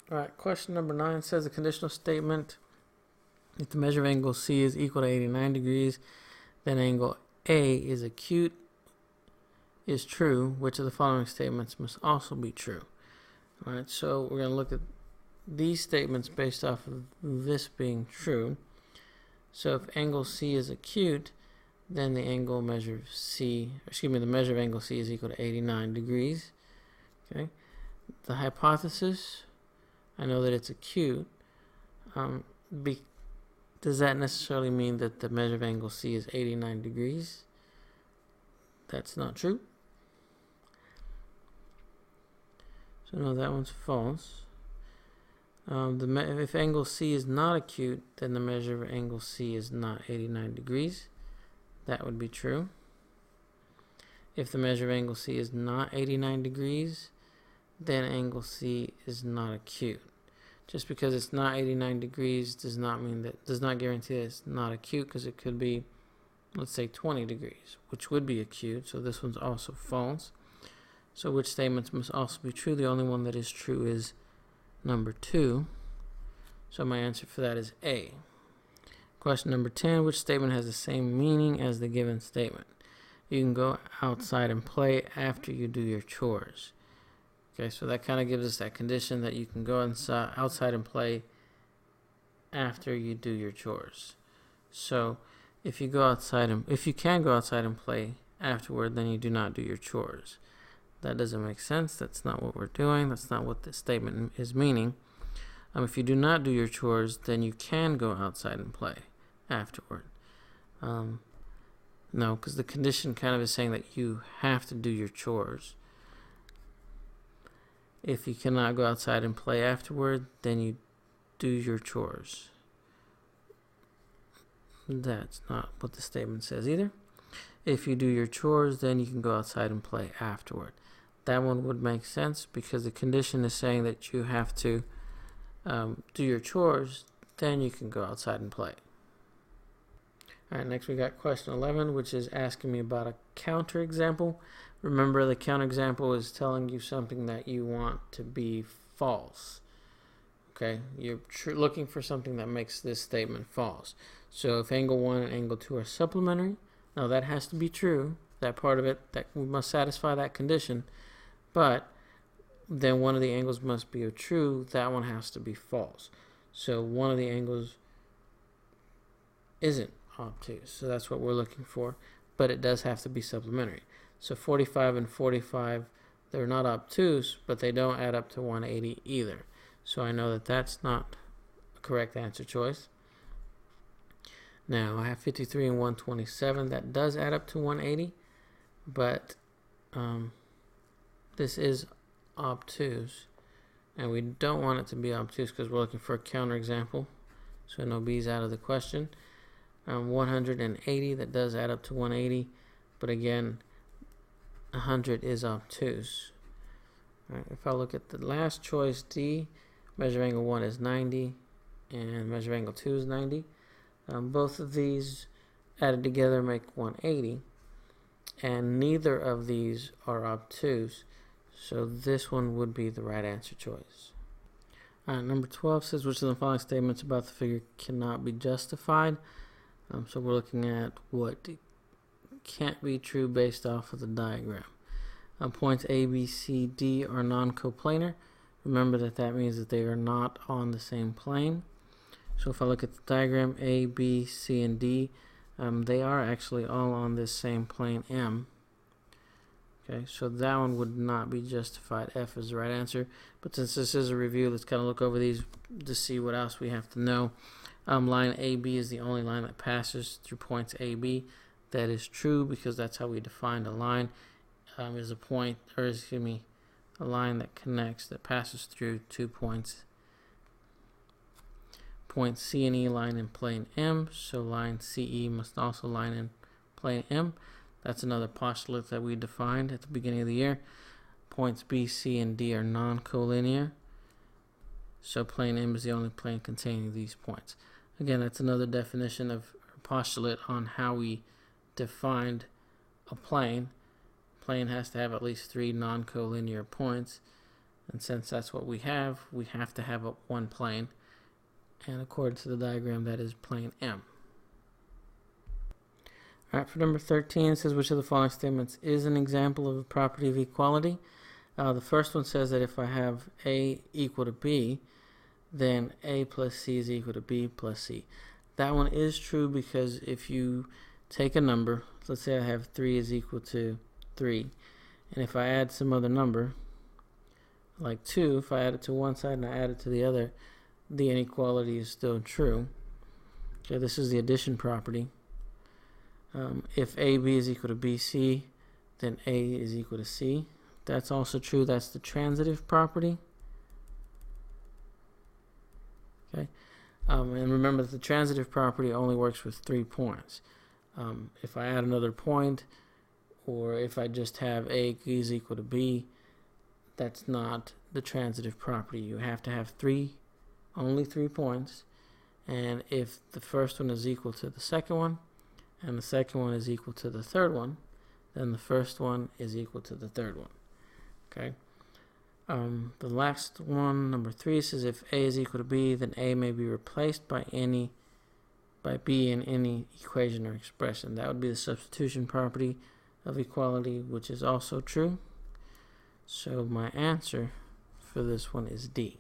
All right, question number 9 says a conditional statement. If the measure of angle C is equal to 89 degrees, then angle A is acute is true. Which of the following statements must also be true? All right, so we're going to look at these statements based off of this being true. So if angle C is acute, then the measure of angle C is equal to 89 degrees. Okay. The hypothesis, I know that it's acute. Does that necessarily mean that the measure of angle C is 89 degrees? That's not true. So no, that one's false. If angle C is not acute, then the measure of angle C is not 89 degrees. That would be true. If the measure of angle C is not 89 degrees, then angle C is not acute. Just because it's not 89 degrees does not guarantee that it's not acute, because it could be, let's say, 20 degrees, which would be acute. So this one's also false. So which statements must also be true? The only one that is true is number 2. So my answer for that is A. Question number 10, which statement has the same meaning as the given statement? You can go outside and play after you do your chores. Okay, so that kind of gives us that condition that you can go outside and play after you do your chores. So if you can go outside and play afterward, then you do not do your chores. That doesn't make sense. That's not what we're doing. That's not what this statement is meaning. If you do not do your chores, then you can go outside and play afterward. No, because the condition kind of is saying that you have to do your chores. If you cannot go outside and play afterward, then you do your chores. That's not what the statement says either. If you do your chores, then you can go outside and play afterward. That one would make sense, because the condition is saying that you have to do your chores, then you can go outside and play. All right, next we got question 11, which is asking me about a counterexample. Remember, the counterexample is telling you something that you want to be false. Okay, you're looking for something that makes this statement false. So if angle 1 and angle 2 are supplementary, now that has to be true. That part of it, that we must satisfy that condition. But then one of the angles must be true. That one has to be false. So one of the angles isn't obtuse. So that's what we're looking for. But it does have to be supplementary. So 45 and 45, they're not obtuse, but they don't add up to 180 either. So I know that that's not a correct answer choice. Now I have 53 and 127. That does add up to 180, but this is obtuse, and we don't want it to be obtuse because we're looking for a counterexample. So no B's out of the question. 180, that does add up to 180, but again, 100 is obtuse. All right, if I look at the last choice, D, measure of angle 1 is 90, and measure of angle 2 is 90. Both of these added together make 180, and neither of these are obtuse, so this one would be the right answer choice. Number 12 says, which of the following statements about the figure cannot be justified? So we're looking at what can't be true based off of the diagram. Points A, B, C, D are non-coplanar. Remember that means that they are not on the same plane. So if I look at the diagram, A, B, C, and D, they are actually all on this same plane M. Okay, so that one would not be justified. F is the right answer. But since this is a review, let's kind of look over these to see what else we have to know. Line AB is the only line that passes through points AB. That is true because that's how we defined a line. Is a line that connects, that passes through 2 points. Point C and E line in plane M, so line CE must also line in plane M. That's another postulate that we defined at the beginning of the year. Points B, C, and D are non-collinear, so plane M is the only plane containing these points. Again, that's another definition of postulate on how we defined a plane. Plane has to have at least 3 non-collinear points. And since that's what we have to have one plane. And according to the diagram, that is plane M. Alright, for number 13, it says which of the following statements is an example of a property of equality? The first one says that if I have A equal to B, then A plus C is equal to B plus C. That one is true because if you take a number, let's say I have 3 is equal to 3, and if I add some other number, like 2, if I add it to one side and I add it to the other, the inequality is still true. Okay, this is the addition property. If AB is equal to BC, then A is equal to C. That's also true. That's the transitive property. Okay, and remember that the transitive property only works with 3 points. If I add another point, or if I just have A is equal to B, that's not the transitive property. You have to have only 3 points, and if the first one is equal to the second one, and the second one is equal to the third one, then the first one is equal to the third one. Okay. The last one, number 3, says if A is equal to B, then A may be replaced by B in any equation or expression. That would be the substitution property of equality, which is also true. So my answer for this one is D.